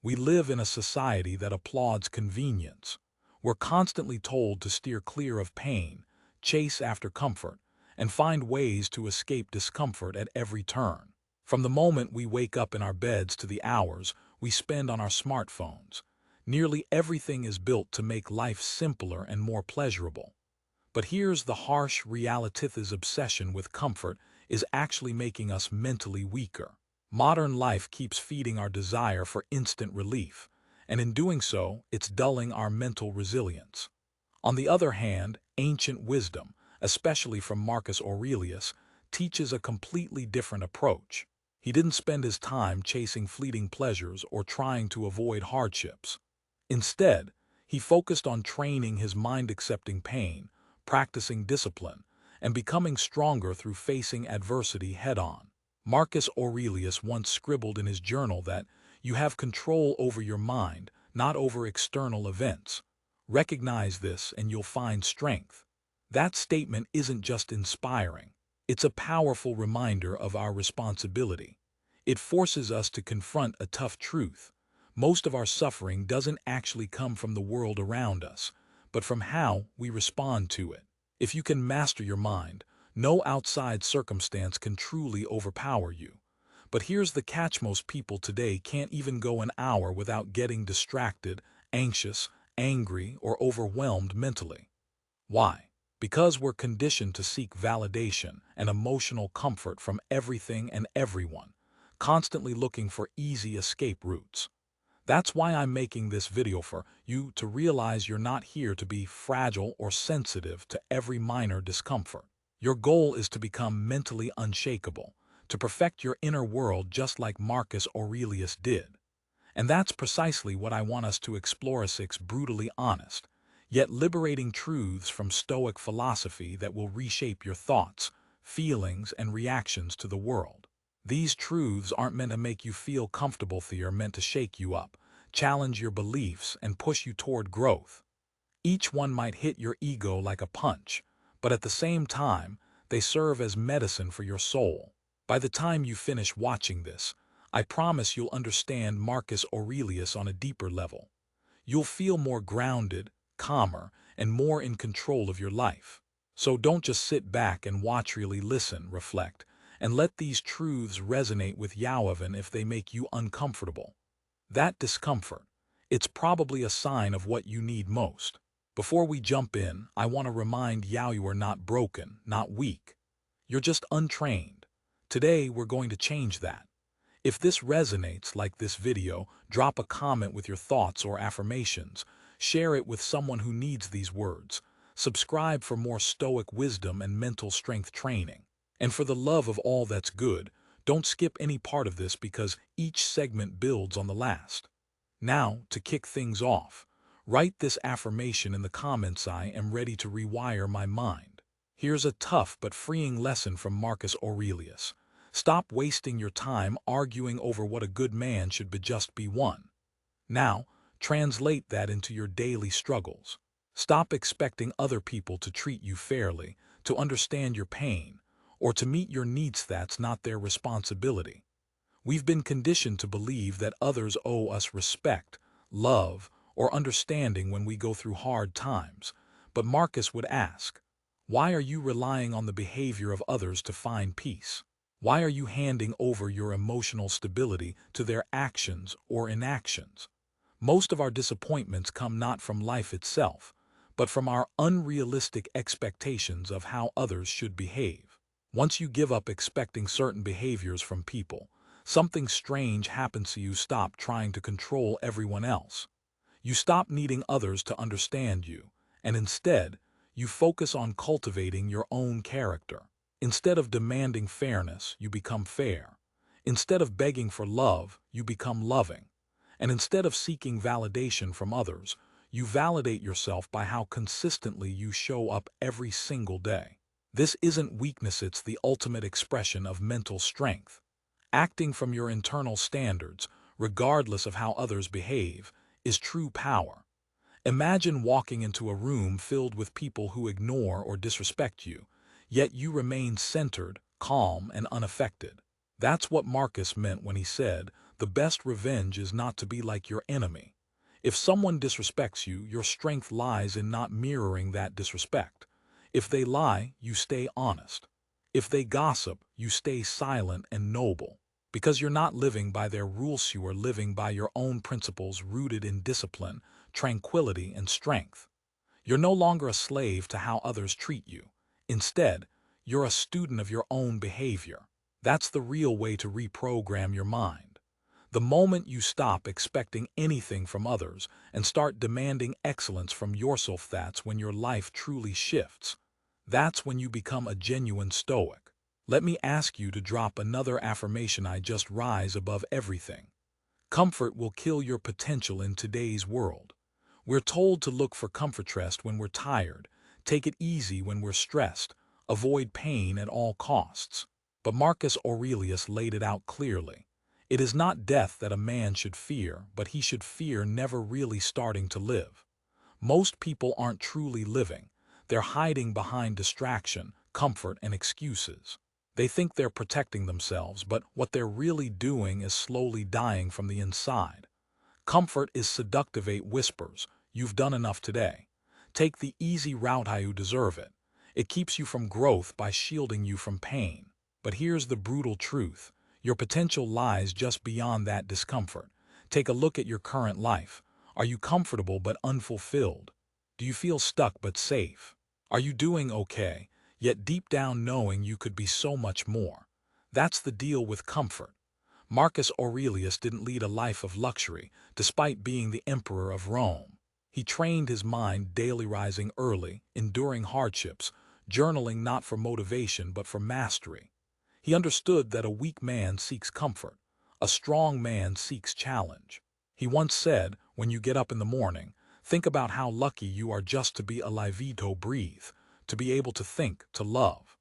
We live in a society that applauds convenience. We're constantly told to steer clear of pain, chase after comfort, and find ways to escape discomfort at every turn. From the moment we wake up in our beds to the hours we spend on our smartphones, nearly everything is built to make life simpler and more pleasurable. But here's the harsh reality: this obsession with comfort is actually making us mentally weaker. Modern life keeps feeding our desire for instant relief, and in doing so, it's dulling our mental resilience. On the other hand, ancient wisdom, especially from Marcus Aurelius, teaches a completely different approach. He didn't spend his time chasing fleeting pleasures or trying to avoid hardships. Instead, he focused on training his mind, accepting pain, practicing discipline, and becoming stronger through facing adversity head-on. Marcus Aurelius once scribbled in his journal that you have control over your mind, not over external events. Recognize this and you'll find strength. That statement isn't just inspiring, it's a powerful reminder of our responsibility. It forces us to confront a tough truth. Most of our suffering doesn't actually come from the world around us, but from how we respond to it. If you can master your mind, no outside circumstance can truly overpower you. But here's the catch: most people today can't even go an hour without getting distracted, anxious, angry, or overwhelmed mentally. Why? Because we're conditioned to seek validation and emotional comfort from everything and everyone, constantly looking for easy escape routes. That's why I'm making this video, for you to realize you're not here to be fragile or sensitive to every minor discomfort. Your goal is to become mentally unshakable, to perfect your inner world just like Marcus Aurelius did. And that's precisely what I want us to explore: 6 brutally honest, yet liberating truths from Stoic philosophy that will reshape your thoughts, feelings, and reactions to the world. These truths aren't meant to make you feel comfortable, they are meant to shake you up, challenge your beliefs, and push you toward growth. Each one might hit your ego like a punch, but at the same time, they serve as medicine for your soul. By the time you finish watching this, I promise you'll understand Marcus Aurelius on a deeper level. You'll feel more grounded, calmer, and more in control of your life. So don't just sit back and watch, really listen, reflect, and let these truths resonate with you. Even if they make you uncomfortable. That discomfort, it's probably a sign of what you need most. Before we jump in, I want to remind you are not broken, not weak. You're just untrained. Today, we're going to change that. If this resonates, like this video, drop a comment with your thoughts or affirmations. Share it with someone who needs these words. Subscribe for more Stoic wisdom and mental strength training. And for the love of all that's good, don't skip any part of this, because each segment builds on the last. Now, to kick things off, write this affirmation in the comments: I am ready to rewire my mind. Here's a tough but freeing lesson from Marcus Aurelius. Stop wasting your time arguing over what a good man should be, just be one. Now, translate that into your daily struggles. Stop expecting other people to treat you fairly, to understand your pain, or to meet your needs. That's not their responsibility. We've been conditioned to believe that others owe us respect, love, or understanding when we go through hard times. But Marcus would ask, why are you relying on the behavior of others to find peace? Why are you handing over your emotional stability to their actions or inactions? Most of our disappointments come not from life itself, but from our unrealistic expectations of how others should behave. Once you give up expecting certain behaviors from people, something strange happens to you. Stop trying to control everyone else. You stop needing others to understand you, and instead, you focus on cultivating your own character. Instead of demanding fairness, you become fair. Instead of begging for love, you become loving. And instead of seeking validation from others, you validate yourself by how consistently you show up every single day. This isn't weakness, it's the ultimate expression of mental strength. Acting from your internal standards, regardless of how others behave, is true power. Imagine walking into a room filled with people who ignore or disrespect you, yet you remain centered, calm, and unaffected. That's what Marcus meant when he said, the best revenge is not to be like your enemy. If someone disrespects you, your strength lies in not mirroring that disrespect. If they lie, you stay honest. If they gossip, you stay silent and noble. Because you're not living by their rules, you are living by your own principles rooted in discipline, tranquility, and strength. You're no longer a slave to how others treat you. Instead, you're a student of your own behavior. That's the real way to reprogram your mind. The moment you stop expecting anything from others and start demanding excellence from yourself, that's when your life truly shifts. That's when you become a genuine Stoic. Let me ask you to drop another affirmation: I just rise above everything. Comfort will kill your potential in today's world. We're told to look for comfort, rest when we're tired, take it easy when we're stressed, avoid pain at all costs. But Marcus Aurelius laid it out clearly. It is not death that a man should fear, but he should fear never really starting to live. Most people aren't truly living. They're hiding behind distraction, comfort, and excuses. They think they're protecting themselves, but what they're really doing is slowly dying from the inside. Comfort is seductive. It whispers, "You've done enough today. Take the easy route. You deserve it." It keeps you from growth by shielding you from pain. But here's the brutal truth. Your potential lies just beyond that discomfort. Take a look at your current life. Are you comfortable but unfulfilled? Do you feel stuck but safe? Are you doing okay, yet deep down knowing you could be so much more? That's the deal with comfort. Marcus Aurelius didn't lead a life of luxury, despite being the emperor of Rome. He trained his mind daily, rising early, enduring hardships, journaling not for motivation but for mastery. He understood that a weak man seeks comfort, a strong man seeks challenge. He once said, when you get up in the morning, think about how lucky you are just to be alive, to breathe, to be able to think, to love.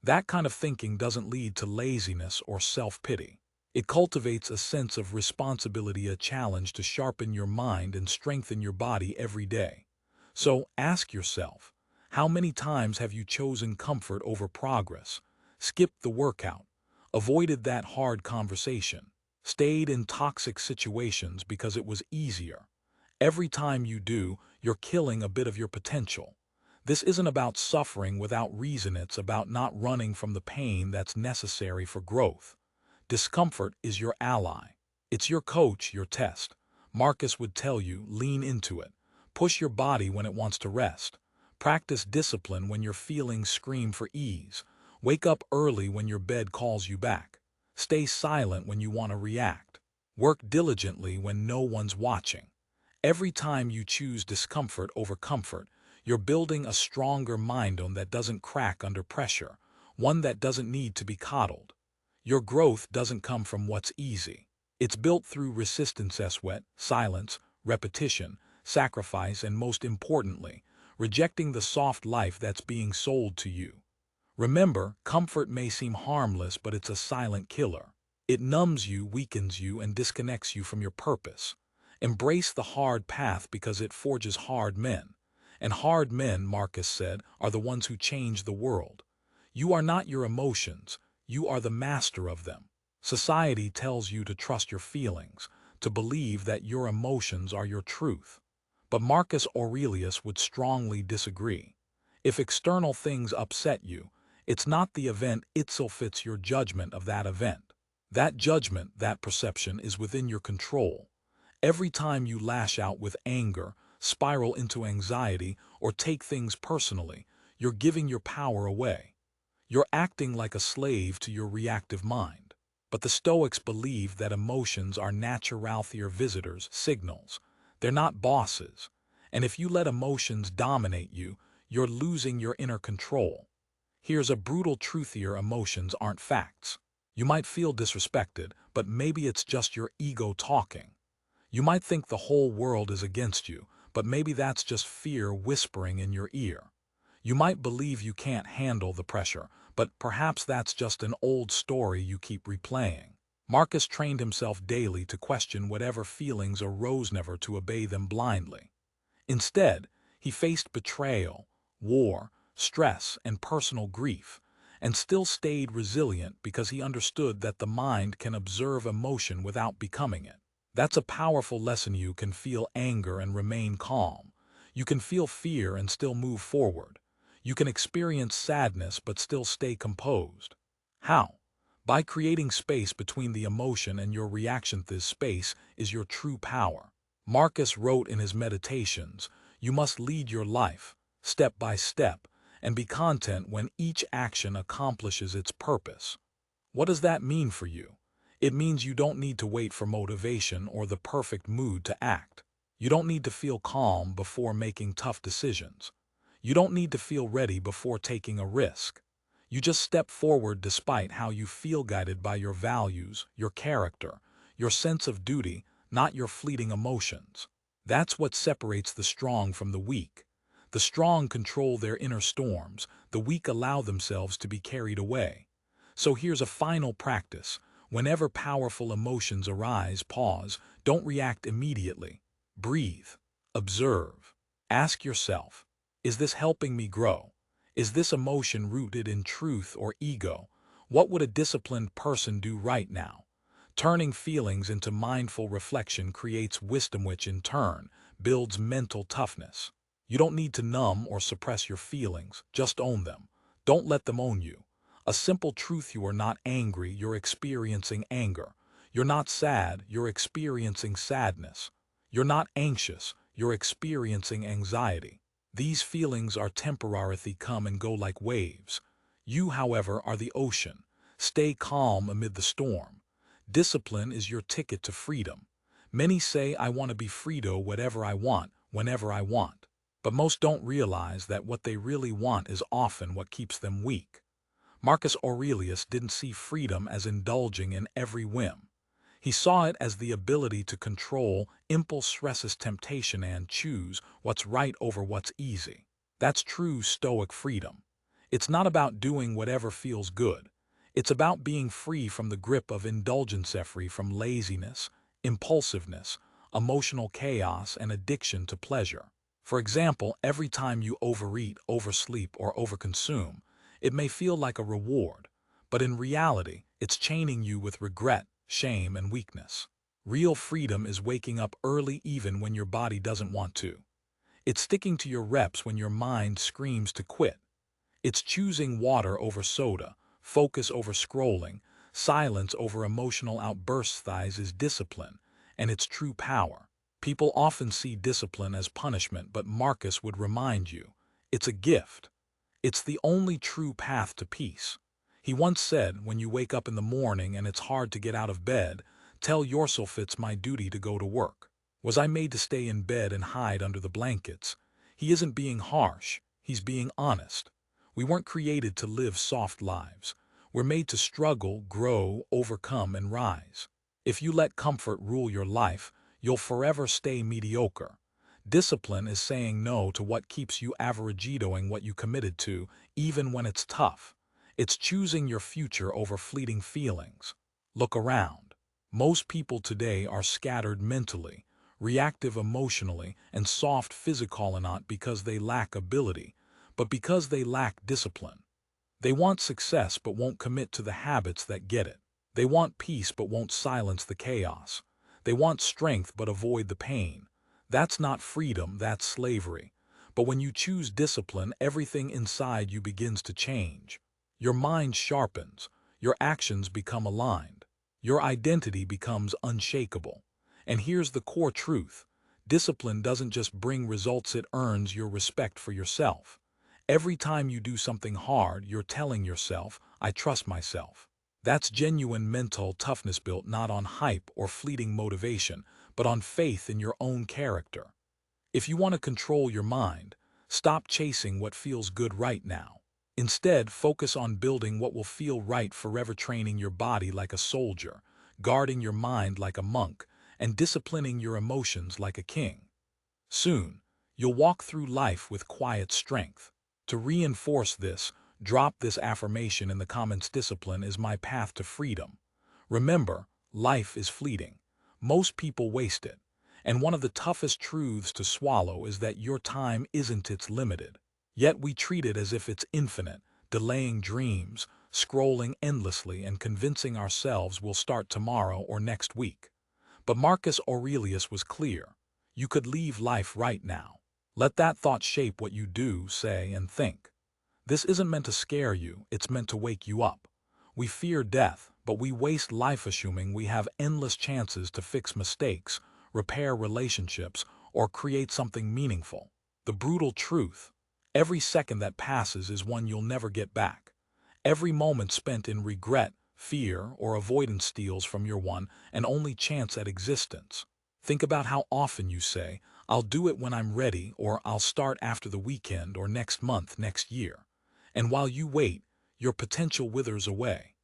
That kind of thinking doesn't lead to laziness or self-pity. It cultivates a sense of responsibility, a challenge to sharpen your mind and strengthen your body every day. So ask yourself, how many times have you chosen comfort over progress, skipped the workout, avoided that hard conversation, stayed in toxic situations because it was easier? Every time you do, you're killing a bit of your potential. This isn't about suffering without reason, it's about not running from the pain that's necessary for growth. Discomfort is your ally. It's your coach, your test. Marcus would tell you, lean into it. Push your body when it wants to rest. Practice discipline when your feelings scream for ease. Wake up early when your bed calls you back. Stay silent when you want to react. Work diligently when no one's watching. Every time you choose discomfort over comfort, you're building a stronger mind that doesn't crack under pressure, one that doesn't need to be coddled. Your growth doesn't come from what's easy. It's built through resistance, sweat, silence, repetition, sacrifice, and most importantly, rejecting the soft life that's being sold to you. Remember, comfort may seem harmless, but it's a silent killer. It numbs you, weakens you, and disconnects you from your purpose. Embrace the hard path because it forges hard men. And hard men, Marcus said, are the ones who change the world. You are not your emotions. You are the master of them. Society tells you to trust your feelings, to believe that your emotions are your truth. But Marcus Aurelius would strongly disagree. If external things upset you, it's not the event itself, it's your judgment of that event. That judgment, that perception, is within your control. Every time you lash out with anger, spiral into anxiety, or take things personally, you're giving your power away. You're acting like a slave to your reactive mind. But the Stoics believe that emotions are natural, their visitors, signals. They're not bosses. And if you let emotions dominate you, you're losing your inner control. Here's a brutal truth: your emotions aren't facts. You might feel disrespected, but maybe it's just your ego talking. You might think the whole world is against you, but maybe that's just fear whispering in your ear. You might believe you can't handle the pressure, but perhaps that's just an old story you keep replaying. Marcus trained himself daily to question whatever feelings arose, never to obey them blindly. Instead, he faced betrayal, war, stress, and personal grief, and still stayed resilient because he understood that the mind can observe emotion without becoming it. That's a powerful lesson. You can feel anger and remain calm. You can feel fear and still move forward. You can experience sadness but still stay composed. How? By creating space between the emotion and your reaction. This space is your true power. Marcus wrote in his Meditations, "You must lead your life, step by step, and be content when each action accomplishes its purpose." What does that mean for you? It means you don't need to wait for motivation or the perfect mood to act. You don't need to feel calm before making tough decisions. You don't need to feel ready before taking a risk. You just step forward despite how you feel, guided by your values, your character, your sense of duty, not your fleeting emotions. That's what separates the strong from the weak. The strong control their inner storms, the weak allow themselves to be carried away. So here's a final practice. Whenever powerful emotions arise, pause, don't react immediately. Breathe, observe, ask yourself, is this helping me grow? Is this emotion rooted in truth or ego? What would a disciplined person do right now? Turning feelings into mindful reflection creates wisdom, which in turn builds mental toughness. You don't need to numb or suppress your feelings, just own them. Don't let them own you. A simple truth: you are not angry, you're experiencing anger. You're not sad, you're experiencing sadness. You're not anxious, you're experiencing anxiety. These feelings are temporary, they come and go like waves. You, however, are the ocean. Stay calm amid the storm. Discipline is your ticket to freedom. Many say, "I want to be Frito, whatever I want, whenever I want." But most don't realize that what they really want is often what keeps them weak. Marcus Aurelius didn't see freedom as indulging in every whim. He saw it as the ability to control impulse, resist temptation, and choose what's right over what's easy. That's true Stoic freedom. It's not about doing whatever feels good. It's about being free from the grip of indulgence, free from laziness, impulsiveness, emotional chaos, and addiction to pleasure. For example, every time you overeat, oversleep, or overconsume, it may feel like a reward, but in reality, it's chaining you with regret, shame, and weakness. Real freedom is waking up early even when your body doesn't want to. It's sticking to your reps when your mind screams to quit. It's choosing water over soda, focus over scrolling, silence over emotional outbursts. Thighs is discipline, and its true power. People often see discipline as punishment, but Marcus would remind you, it's a gift. It's the only true path to peace. He once said, when you wake up in the morning and it's hard to get out of bed, tell yourself, it's my duty to go to work. Was I made to stay in bed and hide under the blankets? He isn't being harsh, he's being honest. We weren't created to live soft lives. We're made to struggle, grow, overcome, and rise. If you let comfort rule your life, you'll forever stay mediocre. Discipline is saying no to what keeps you average, doing what you committed to, even when it's tough. It's choosing your future over fleeting feelings. Look around. Most people today are scattered mentally, reactive emotionally, and soft physically, not because they lack ability, but because they lack discipline. They want success but won't commit to the habits that get it. They want peace but won't silence the chaos. They want strength but avoid the pain. That's not freedom, that's slavery. But when you choose discipline, everything inside you begins to change. Your mind sharpens, your actions become aligned, your identity becomes unshakable. And here's the core truth: discipline doesn't just bring results, it earns your respect for yourself. Every time you do something hard, you're telling yourself, I trust myself. That's genuine mental toughness, built not on hype or fleeting motivation, but on faith in your own character. If you want to control your mind, stop chasing what feels good right now. Instead, focus on building what will feel right forever, training your body like a soldier, guarding your mind like a monk, and disciplining your emotions like a king. Soon, you'll walk through life with quiet strength. To reinforce this, drop this affirmation in the comments: discipline is my path to freedom. Remember, life is fleeting. Most people waste it. And one of the toughest truths to swallow is that your time isn't, it's limited. Yet we treat it as if it's infinite, delaying dreams, scrolling endlessly and convincing ourselves we'll start tomorrow or next week. But Marcus Aurelius was clear. You could leave life right now. Let that thought shape what you do, say, and think. This isn't meant to scare you, it's meant to wake you up. We fear death, but we waste life assuming we have endless chances to fix mistakes, repair relationships, or create something meaningful. The brutal truth: every second that passes is one you'll never get back. Every moment spent in regret, fear, or avoidance steals from your one and only chance at existence. Think about how often you say, "I'll do it when I'm ready," or "I'll start after the weekend," or "next month, next year." And while you wait, your potential withers away.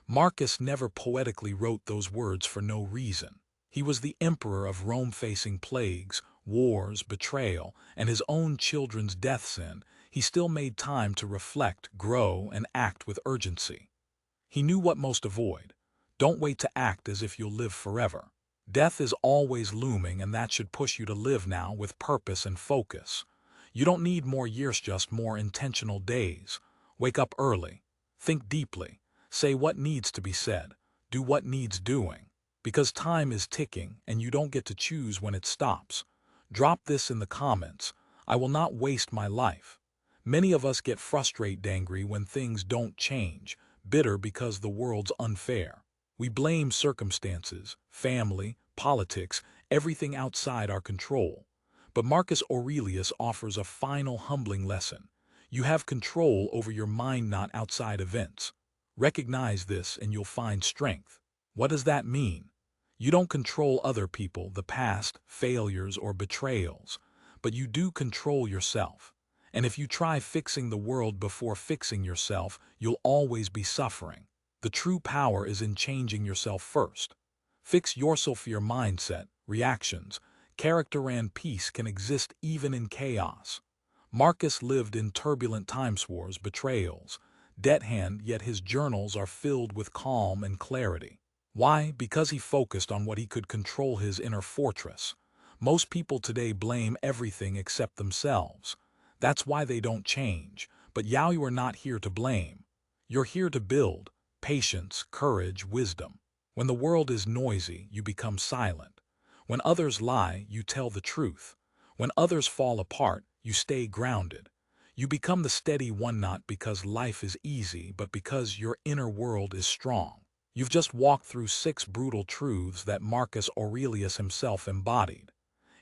Marcus never poetically wrote those words for no reason. He was the emperor of Rome, facing plagues, wars, betrayal, and his own children's deaths, and he still made time to reflect, grow, and act with urgency. He knew what most avoid. Don't wait to act as if you'll live forever. Death is always looming, and that should push you to live now with purpose and focus. You don't need more years, just more intentional days. Wake up early. Think deeply. Say what needs to be said. Do what needs doing. Because time is ticking, and you don't get to choose when it stops. Drop this in the comments: "I will not waste my life." Many of us get frustrated, angry when things don't change, bitter because the world's unfair. We blame circumstances, family, politics, everything outside our control. But Marcus Aurelius offers a final humbling lesson. You have control over your mind, not outside events. Recognize this and you'll find strength. What does that mean? You don't control other people, the past, failures, or betrayals, but you do control yourself. And if you try fixing the world before fixing yourself, you'll always be suffering. The true power is in changing yourself first. Fix yourself. Your mindset, reactions, character, and peace can exist even in chaos. Marcus lived in turbulent times, wars, betrayals, debt hand, yet his journals are filled with calm and clarity. Why? Because he focused on what he could control, his inner fortress. Most people today blame everything except themselves. That's why they don't change. But you are not here to blame. You're here to build patience, courage, wisdom. When the world is noisy, you become silent. When others lie, you tell the truth. When others fall apart, you stay grounded. You become the steady one, not because life is easy, but because your inner world is strong. You've just walked through 6 brutal truths that Marcus Aurelius himself embodied.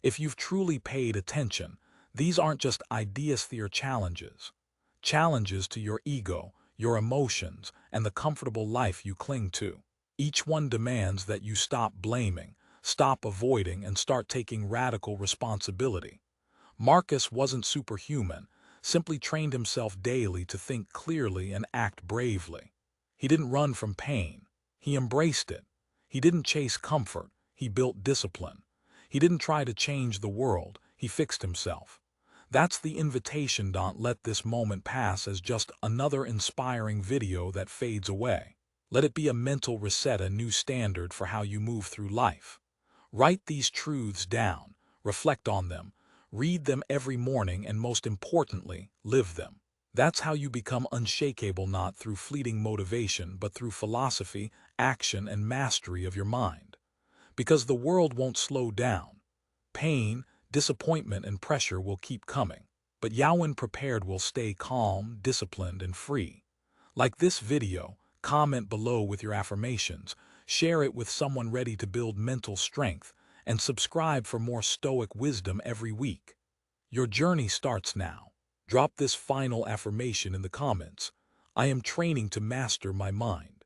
If you've truly paid attention, these aren't just ideas, they are challenges. Challenges to your ego, your emotions, and the comfortable life you cling to. Each one demands that you stop blaming, stop avoiding, and start taking radical responsibility. Marcus wasn't superhuman, simply trained himself daily to think clearly and act bravely. He didn't run from pain. He embraced it. He didn't chase comfort. He built discipline. He didn't try to change the world. He fixed himself. That's the invitation. Don't let this moment pass as just another inspiring video that fades away. Let it be a mental reset, a new standard for how you move through life. Write these truths down, reflect on them, read them every morning, and most importantly, live them. That's how you become unshakable, not through fleeting motivation, but through philosophy, action, and mastery of your mind. Because the world won't slow down. Pain, disappointment, and pressure will keep coming. But when prepared, will stay calm, disciplined, and free. Like this video, comment below with your affirmations, share it with someone ready to build mental strength, and subscribe for more Stoic wisdom every week. Your journey starts now. Drop this final affirmation in the comments: "I am training to master my mind."